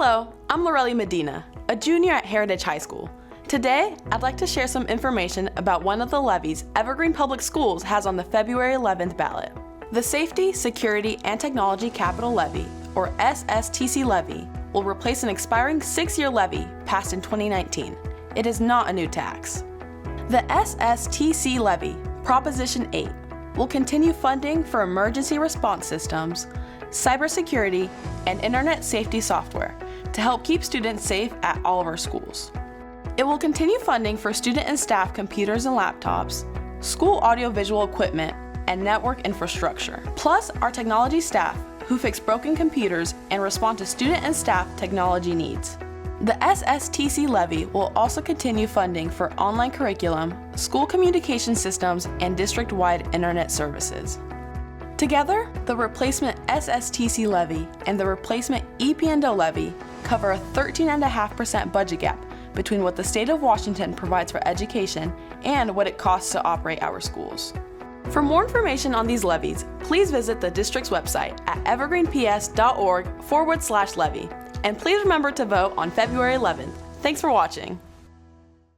Hello, I'm Lorelli Medina, a junior at Heritage High School. Today, I'd like to share some information about one of the levies Evergreen Public Schools has on the February 11th ballot. The Safety, Security, and Technology Capital Levy, or SSTC levy, will replace an expiring 6-year levy passed in 2019. It is not a new tax. The SSTC levy, Proposition 8, will continue funding for emergency response systems, cybersecurity, and internet safety software to help keep students safe at all of our schools. It will continue funding for student and staff computers and laptops, school audiovisual equipment, and network infrastructure, plus our technology staff who fix broken computers and respond to student and staff technology needs. The SSTC levy will also continue funding for online curriculum, school communication systems, and district-wide internet services. Together, the replacement SSTC levy and the replacement EP&O levy cover a 13.5% budget gap between what the state of Washington provides for education and what it costs to operate our schools. For more information on these levies, please visit the district's website at evergreenps.org/levy. And please remember to vote on February 11th. Thanks for watching.